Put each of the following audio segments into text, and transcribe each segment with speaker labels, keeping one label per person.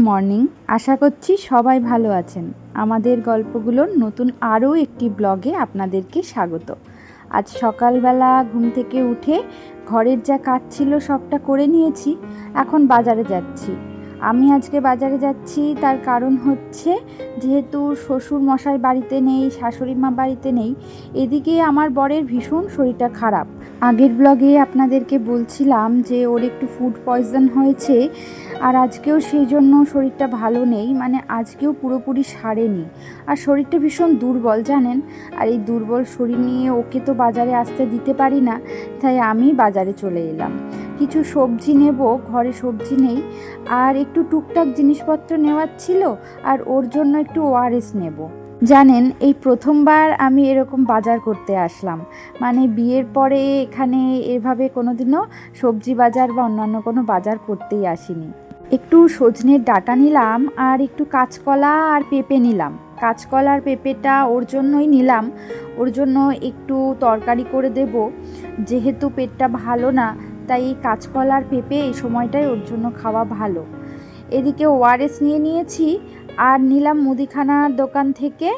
Speaker 1: Morning. আশা করছি সবাই ভালো আছেন। আমাদের গল্পগুলোর নতুন আরও একটি ব্লগে আপনাদেরকে স্বাগত। আজ সকালবেলা ঘুম থেকে উঠে ঘরের যা কাজ ছিল সবটা করে নিয়েছি। এখন বাজারে যাচ্ছি। আমি আজকে বাজারে যাচ্ছি তার কারণ হচ্ছে, যেহেতু শ্বশুর মশাই বাড়িতে নেই, শাশুড়ি মা বাড়িতে নেই, এদিকে আমার বরের ভীষণ শরীরটা খারাপ। আগের ব্লগে আপনাদেরকে বলছিলাম যে ওর একটু ফুড পয়জন হয়েছে, আর আজকেও সেই জন্য শরীরটা ভালো নেই, মানে আজকেও পুরোপুরি সারেনি, আর শরীরটা ভীষণ দুর্বল জানেন। আর এই দুর্বল শরীর নিয়ে ওকে তো বাজারে আসতে দিতে পারি না, তাই আমি বাজারে চলে এলাম। কিছু সবজি নেব, ঘরে সবজি নেই, আর একটু টুকটাক জিনিসপত্র নেওয়ার ছিল, আর ওর জন্য একটু ওআরএস নেব। জানেন, এই প্রথমবার আমি এরকম বাজার করতে আসলাম, মানে বিয়ের পরে এখানে এভাবে কোনোদিনও সবজি বাজার বা অন্যান্য কোনো বাজার করতেই আসিনি। একটু সজনের ডাঁটা নিলাম, আর একটু কাঁচকলা আর পেঁপে নিলাম। কাঁচকলা আর পেঁপেটা ওর জন্যই নিলাম, ওর জন্য একটু তরকারি করে দেব, যেহেতু পেটটা ভালো না, তাই এই কাঁচকলা আর পেঁপে এই সময়টায় ওর জন্য খাওয়া ভালো। এদিকে ওআরএস নিয়ে নিয়েছি, আর নিলাম মুদিখানার দোকান থেকে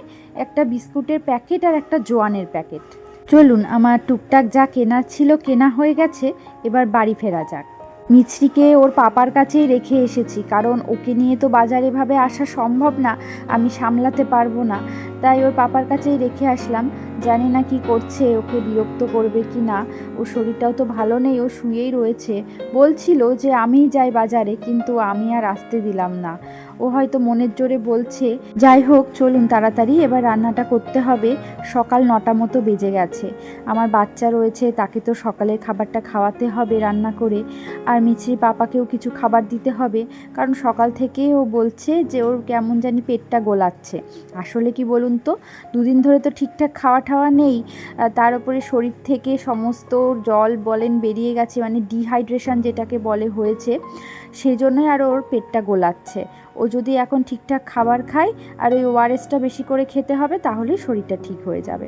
Speaker 1: একটা বিস্কুটের প্যাকেট আর একটা জোয়ানের প্যাকেট। চলুন, আমার টুকটাক যা কেনার ছিল কেনা হয়ে গেছে, এবার বাড়ি ফেরা যাক। মিছরিকে ওর পাপার কাছেই রেখে এসেছি, কারণ ওকে নিয়ে তো বাজারে এভাবে আসা সম্ভব না, আমি সামলাতে পারবো না, তাই ওর পাপার কাছেই রেখে আসলাম। জানি না কি করছে, ওকে বিরক্ত করবে কি না। ওর শরীরটাও তো ভালো নেই, ও শুয়েই রয়েছে। বলছিল যে আমিই যাই বাজারে, কিন্তু আমি আর আসতে দিলাম না। ও হয়তো মনের জোরে বলছে। যাই হোক, চলুন তাড়াতাড়ি এবার রান্নাটা করতে হবে। সকাল 9টা মতো বেজে গেছে। আমার বাচ্চা রয়েছে, তাকে তো সকালের খাবারটা খাওয়াতে হবে রান্না করে, আর মিছরির পাপাকেও কিছু খাবার দিতে হবে, কারণ সকাল থেকে ও বলছে যে ওর কেমন জানি পেটটা গোলাচ্ছে। আসলে কি বলুন তো, দুদিন ধরে তো ঠিকঠাক খাওয়া ঠাওয়া নেই, তার উপরে শরীর থেকে সমস্ত জল বলেন বেরিয়ে গেছে, মানে ডিহাইড্রেশন যেটাকে বলে হয়েছে, সেই জন্যই আরও ওর পেটটা গোলাচ্ছে। ও যদি এখন ঠিকঠাক খাবার খায় আর ওই ওআরএসটা বেশি করে খেতে হবে, তাহলেই শরীরটা ঠিক হয়ে যাবে।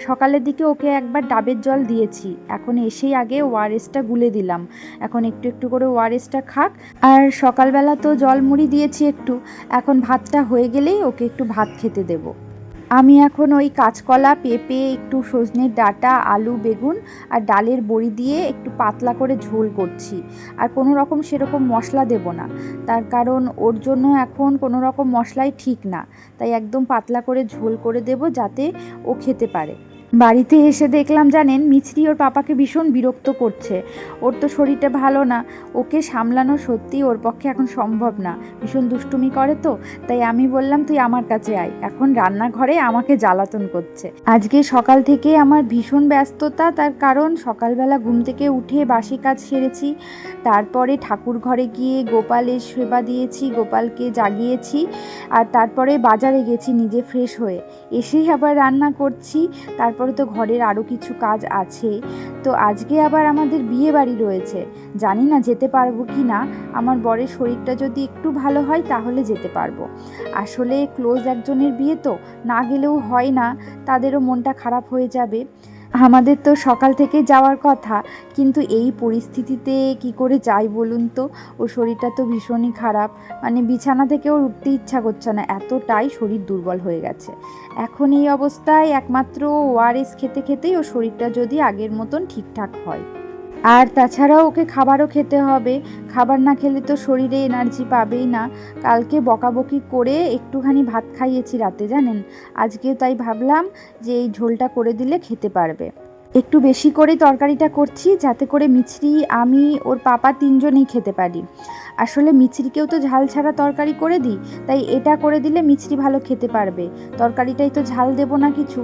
Speaker 1: সকালের দিকে ওকে একবার ডাবের জল দিয়েছি, এখন এসেই আগে ওআরএসটা গুলে দিলাম। এখন একটু একটু করে ওআরএসটা খাক। আর সকালবেলা তো জল মুড়ি দিয়েছি একটু, এখন ভাতটা হয়ে গেলেই ওকে একটু ভাত খেতে দেব। আমি এখন ওই কাঁচকলা, পেঁপে, একটু সজনের ডাঁটা, আলু, বেগুন আর ডালের বড়ি দিয়ে একটু পাতলা করে ঝোল করছি। আর কোনো রকম সেরকম মশলা দেব না, তার কারণ ওর জন্য এখন কোনো রকম মশলাই ঠিক না, তাই একদম পাতলা করে ঝোল করে দেব, যাতে ও খেতে পারে। বাড়িতে এসে দেখলাম জানেন, মিছরি ওর পাপাকে ভীষণ বিরক্ত করছে। ওর তো শরীরটা ভালো না, ওকে সামলানো সত্যি ওর পক্ষে এখন সম্ভব না, ভীষণ দুষ্টুমি করে তো। তাই আমি বললাম, তুই আমার কাছে আয়। এখন রান্নাঘরে আমাকে জ্বালাতন করছে। আজকে সকাল থেকে আমার ভীষণ ব্যস্ততা, তার কারণ সকালবেলা ঘুম থেকে উঠে বাসি কাজ সেরেছি, তারপরে ঠাকুর ঘরে গিয়ে গোপালের সেবা দিয়েছি, গোপালকে জাগিয়েছি, আর তারপরে বাজারে গেছি নিজে ফ্রেশ হয়ে, এসেই আবার রান্না করছি। তারপরে তো ঘরের আরও কিছু কাজ আছে। তো আজকে আবার আমাদের বিয়ে বাড়ি রয়েছে, জানি না যেতে পারবো কি না। আমার বরের শরীরটা যদি একটু ভালো হয় তাহলে যেতে পারবো। আসলে ক্লোজ একজনের বিয়ে তো, না গেলেও হয় না, তাদেরও মনটা খারাপ হয়ে যাবে। আমাদের তো সকাল থেকে যাওয়ার কথা, কিন্তু এই পরিস্থিতিতে কি করে যাই বলুন তো। ওর শরীরটা তো ভীষণই খারাপ, মানে বিছানা থেকে ওর উঠতে ইচ্ছা করছে না, এতটাই শরীর দুর্বল হয়ে গেছে। এখন এই অবস্থায় একমাত্র ওআরএস খেতে খেতেই ওর শরীরটা যদি আগের মতন ঠিকঠাক হয়। আর তাছাড়াও ওকে খাবারও খেতে হবে, খাবার না খেলে তো শরীরে এনার্জি পাবেই না। কালকে বকাবকি করে একটুখানি ভাত খাইয়েছি রাতে জানেন, আজকেও তাই ভাবলাম যে এই ঝোলটা করে দিলে খেতে পারবে। একটু বেশি করেই তরকারিটা করছি, যাতে করে মিছরি, আমি, ওর পাপা তিনজনেই খেতে পারি। আসলে মিছরিকেও তো ঝাল ছাড়া তরকারি করে দিই, তাই এটা করে দিলে মিছরি ভালো খেতে পারবে। তরকারিটাই তো ঝাল দেব না কিছু,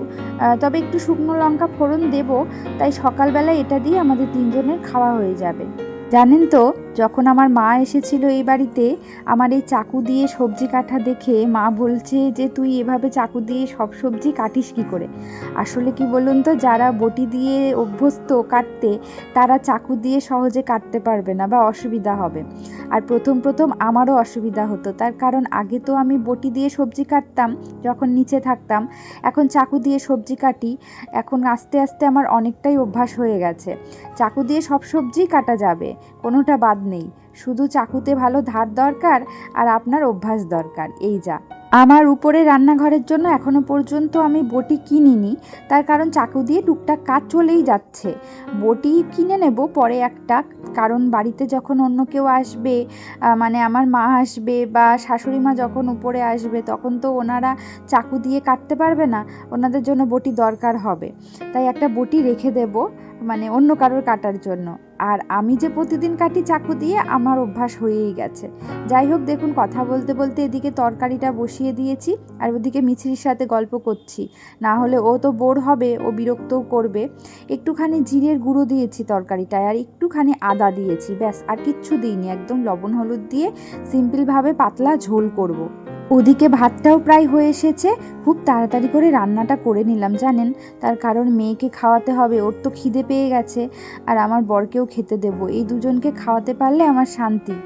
Speaker 1: তবে একটু শুকনো লঙ্কা ফোড়ন দেব, তাই সকালবেলা এটা দিয়ে আমাদের তিনজনের খাওয়া হয়ে যাবে। জানেন তো, যখন আমার মা এসেছিল এই বাড়িতে, আমার এই চাকু দিয়ে সবজি কাটা দেখে মা বলছে যে তুই এভাবে চাকু দিয়ে সব সবজি কাটিস কী করে। আসলে কি বলুন তো, যারা বটি দিয়ে অভ্যস্ত কাটতে, তারা চাকু দিয়ে সহজে কাটতে পারবে না বা অসুবিধা হবে। আর প্রথম প্রথম আমারও অসুবিধা হতো, তার কারণ আগে তো আমি বটি দিয়ে সবজি কাটতাম যখন নিচে থাকতাম, এখন চাকু দিয়ে সবজি কাটি। এখন আস্তে আস্তে আমার অনেকটাই অভ্যাস হয়ে গেছে, চাকু দিয়ে সব সবজি কাটা যাবে, কোনোটা বাদ নেই, শুধু চাকুতে ভালো ধার দরকার আর আপনার অভ্যাস দরকার। এই যা আমার উপরে রান্নাঘরের জন্য এখনো পর্যন্ত আমি বটি কিনিনি, তার কারণ চাকু দিয়ে টুকটাক কাজ চলেই যাচ্ছে। বটি কিনে নেব পরে একটা, কারণ বাড়িতে যখন অন্য কেউ আসবে, মানে আমার মা আসবে বা শাশুড়ি মা যখন উপরে আসবে, তখন তো ওনারা চাকু দিয়ে কাটতে পারবে না, ওনাদের জন্য বটি দরকার হবে। তাই একটা বটি রেখে দেব, মানে অন্য কারোর কাটার জন্য। আর আমি যে প্রতিদিন কাটি চাকু দিয়ে, আমার অভ্যাস হয়েই গেছে। যাই হোক, দেখুন কথা বলতে বলতে এদিকে তরকারিটা বসিয়ে দিয়েছি আর ওদিকে মিছরির সাথে গল্প করছি, না হলে ও তো বোর হবে, ও বিরক্তও করবে। একটুখানি জিরের গুঁড়ো দিয়েছি তরকারিটায় আর একটুখানি আদা দিয়েছি, ব্যাস, আর কিচ্ছু দিইনি। একদম লবণ হলুদ দিয়ে সিম্পলভাবে পাতলা ঝোল করব। ওদিকে ভাতটাও প্রায় হয়ে এসেছে, খুব তাড়াতাড়ি করে রান্নাটা করে নিলাম জানেন, তার কারণ মেয়েকে খাওয়াতে হবে, ওর তো খিদে পেয়ে গেছে, আর আমার বরকেও খেতে দেবো। এই দুজনকে খাওয়াতে পারলে আমার শান্তি।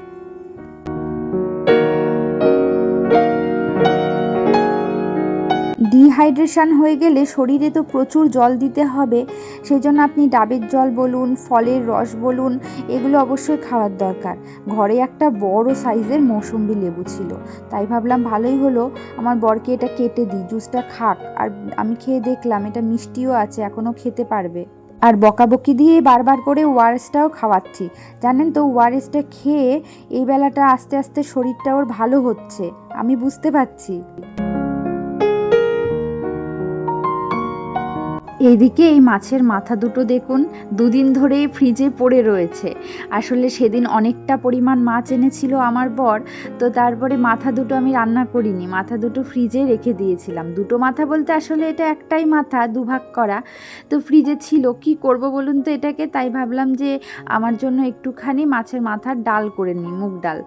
Speaker 1: ডিহাইড্রেশন হয়ে গেলে শরীরে তো প্রচুর জল দিতে হবে, সেই জন্য আপনি ডাবের জল বলুন, ফলের রস বলুন, এগুলো অবশ্যই খাওয়ার দরকার। ঘরে একটা বড় সাইজের মৌসুম্বি লেবু ছিল, তাই ভাবলাম ভালোই হলো আমার বরকে এটা কেটে দিই, জুসটা খাক। আর আমি খেয়ে দেখলাম এটা মিষ্টিও আছে, এখনও খেতে পারবে। আর বকাবকি দিয়ে বারবার করে ওআরএসটাও খাওয়াচ্ছি, জানেন তো, ওআরএসটা খেয়ে এই বেলাটা আস্তে আস্তে শরীরটা ওর ভালো হচ্ছে, আমি বুঝতে পারছি। এইদিকে এই মাছের মাথা দুটো দেখুন, দুদিন ধরে ফ্রিজে পড়ে রয়েছে। আসলে সেদিন অনেকটা পরিমাণ মাছ এনেছিল আমার বর, তো তারপরে মাথা দুটো আমি রান্না করিনি, মাথা দুটো ফ্রিজে রেখে দিয়েছিলাম। দুটো মাথা বলতে আসলে এটা একটাই মাথা, দুভাগ করা, তো ফ্রিজে ছিল। কি করব বলুন তো এটাকে, তাই ভাবলাম যে আমার জন্য একটুখানি মাছের মাথার ডাল করে নিই, মুগ ডাল।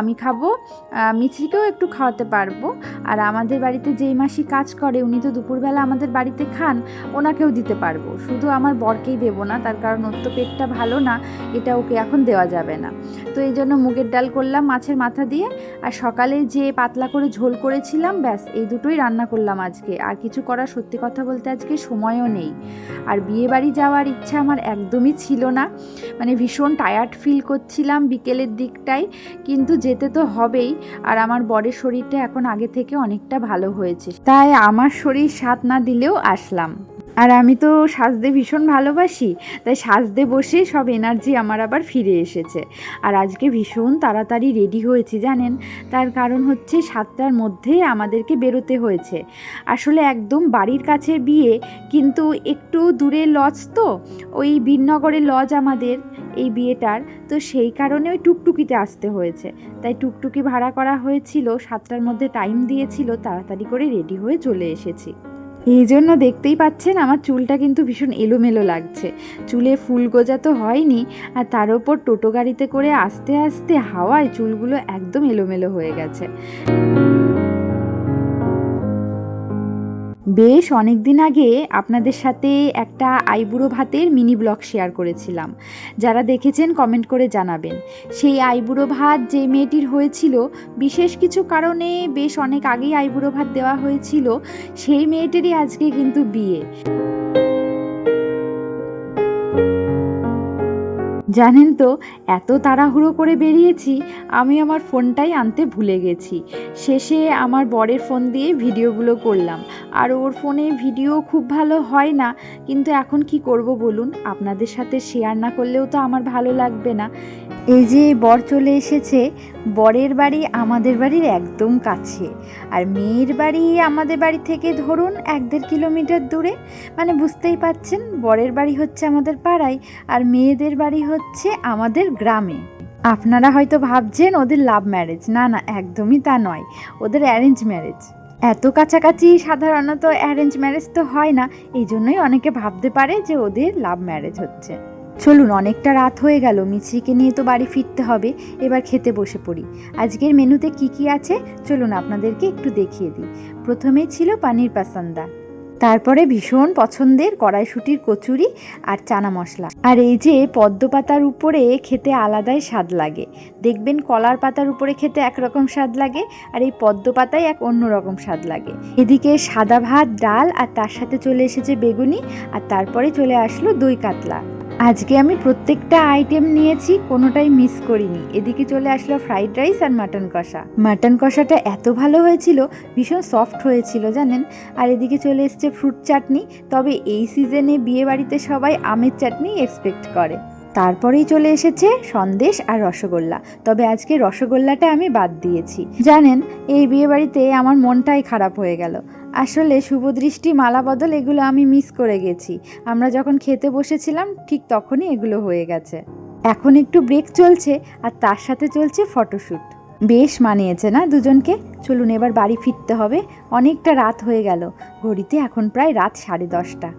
Speaker 1: আমি খাবো, মিছরিকেও একটু খাওয়াতে পারবো। আর আমাদের বাড়িতে যেই মাসি কাজ করে, উনি তো দুপুরবেলা আমাদের বাড়িতে খান, ওনাকেও দিতে পারবো, শুধু আমার বরকেই দেবো না, তার কারণ ওর তো পেটটা ভালো না, এটা ওকে এখন দেওয়া যাবে না। তো এই জন্য মুগের ডাল করলাম মাছের মাথা দিয়ে, আর সকালে যে পাতলা করে ঝোল করেছিলাম, ব্যাস এই দুটোই রান্না করলাম আজকে। আর কিছু করার সত্যি কথা বলতে আজকে সময়ও নেই। আর বিয়ে বাড়ি যাওয়ার ইচ্ছা আমার একদমই ছিল না, মানে ভীষণ টায়ার্ড ফিল করছিলাম বিকেলের দিকটাই, কিন্তু যেতে তো হবেই। আর আমার বরের শরীরটা এখন আগে থেকে অনেকটা ভালো হয়েছে, তাই আমার শরীর সাথ না দিলেও আসলাম। আর আমি তো সাজতে ভীষণ ভালোবাসি, তাই সাজতে বসে সব এনার্জি আমার আবার ফিরে এসেছে। আর আজকে ভীষণ তাড়াতাড়ি রেডি হয়েছি জানেন, তার কারণ হচ্ছে 7টার মধ্যে আমাদেরকে বেরোতে হয়েছে। আসলে একদম বাড়ির কাছে বিয়ে, কিন্তু একটু দূরে লজ, তো ওই বীরনগরের লজ আমাদের এই বিয়েটার, তো সেই কারণে ওই টুকটুকিতে আসতে হয়েছে। তাই টুকটুকি ভাড়া করা হয়েছিল, 7টার মধ্যে টাইম দিয়েছিল, তাড়াতাড়ি করে রেডি হয়ে চলে এসেছি। এই জন্য দেখতেই পাচ্ছেন আমার চুলটা কিন্তু ভীষণ এলোমেলো লাগছে, চুলে ফুল গোজা তো হয়নি, আর তার ওপর টোটো গাড়িতে করে আস্তে আস্তে হাওয়ায় চুলগুলো একদম এলোমেলো হয়ে গেছে। বেশ অনেক দিন আগে আপনাদের সাথে একটা আইবুড়ো ভাতের মিনি ব্লগ শেয়ার করেছিলাম, যারা দেখেছেন কমেন্ট করে জানাবেন। সেই আইবুড়ো ভাত যে মেয়েটির হয়েছিল, বিশেষ কিছু কারণে বেশ অনেক আগেই আইবুড়ো ভাত দেওয়া হয়েছিল, সেই মেয়েটিরই আজকে কিন্তু বিয়ে। জানেন তো, এত তাড়াহুড়ো করে বেরিয়েছি, আমি আমার ফোনটাই আনতে ভুলে গেছি। শেষে আমার বরের ফোন দিয়ে ভিডিওগুলো করলাম, আর ওর ফোনে ভিডিও খুব ভালো হয় না, কিন্তু এখন কি করব বলুন, আপনাদের সাথে শেয়ার না করলেও তো আমার ভালো লাগবে না। এই যে বর চলে এসেছে, বরের বাড়ি আমাদের বাড়ির একদম কাছে, আর মেয়ের বাড়ি আমাদের বাড়ি থেকে ধরুন 1-1.5 কিলোমিটার দূরে, মানে বুঝতেই পাচ্ছেন, বরের বাড়ি হচ্ছে আমাদের পাড়ায় আর মেয়েদের বাড়ি হচ্ছে আমাদের গ্রামে। আপনারা হয়তো ভাবছেন ওদের লাভ ম্যারেজ, না না, একদমই তা নয়, ওদের অ্যারেঞ্জ ম্যারেজ। এত কাছাকাছি সাধারণত অ্যারেঞ্জ ম্যারেজ তো হয় না, এই জন্যই অনেকে ভাবতে পারে যে ওদের লাভ ম্যারেজ হচ্ছে। চলুন, অনেকটা রাত হয়ে গেল, মিছরিকে নিয়ে তো বাড়ি ফিরতে হবে, এবার খেতে বসে পড়ি। আজকের মেনুতে কি কি আছে চলুন আপনাদেরকে একটু দেখিয়ে দিই। প্রথমেই ছিল পানির পাসান্দা, তারপরে ভীষণ পছন্দের কড়াইশুঁটির কচুরি আর চানা মশলা। আর এই যে পদ্ম পাতার উপরে খেতে আলাদাই স্বাদ লাগে, দেখবেন কলার পাতার উপরে খেতে একরকম স্বাদ লাগে, আর এই পদ্ম পাতায় এক অন্যরকম স্বাদ লাগে। এদিকে সাদা ভাত, ডাল, আর তার সাথে চলে এসেছে বেগুনি, আর তারপরে চলে আসলো দই কাতলা। আজকে আমি প্রত্যেকটা আইটেম নিয়েছি, কোনোটাই মিস করিনি। এদিকে চলে আসলো ফ্রাইড রাইস আর মাটন কষা। মাটন কষাটা এত ভালো হয়েছিল, ভীষণ সফট হয়েছিল জানেন। আর এদিকে চলে এসছে ফ্রুট চাটনি। তবে এই সিজনে বিয়ে বাড়িতে সবাই আমের চাটনি এক্সপেক্ট করে। তারপরেই চলে এসেছে সন্দেশ আর রসগোল্লা। তবে আজকে রসগোল্লাটা আমি বাদ দিয়েছি। জানেন, এই বিয়ে বাড়িতে আমার মনটাই খারাপ হয়ে গেল। আসলে শুভদৃষ্টি, মালা বদল এগুলো আমি মিস করে গেছি। আমরা যখন খেতে বসেছিলাম ঠিক তখনই এগুলো হয়ে গেছে। এখন একটু ব্রেক চলছে আর তার সাথে চলছে ফটোশ্যুট। বেশ মানিয়েছে না দুজনকে। চলুন এবার বাড়ি ফিরতে হবে, অনেকটা রাত হয়ে গেল। ঘড়িতে এখন প্রায় রাত 10:30।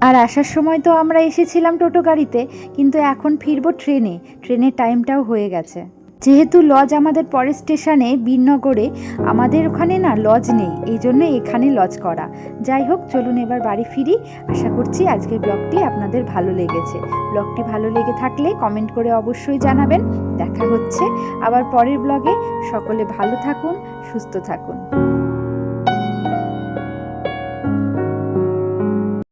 Speaker 1: আর আসার সময় তো আমরা এসেছিলাম টোটো গাড়িতে, কিন্তু এখন ফিরবো ট্রেনে। ট্রেনের টাইমটাও হয়ে গেছে। যেহেতু লজ আমাদের পরের স্টেশনে বীরনগরে, আমাদের ওখানে না লজ নেই, এই জন্য এখানে লজ করা। যাই হোক, চলুন এবার বাড়ি ফিরি। আশা করছি আজকের ব্লগটি আপনাদের ভালো লেগেছে। ব্লগটি ভালো লেগে থাকলে কমেন্ট করে অবশ্যই জানাবেন। দেখা হচ্ছে আবার পরের ব্লগে। সকলে ভালো থাকুন, সুস্থ থাকুন।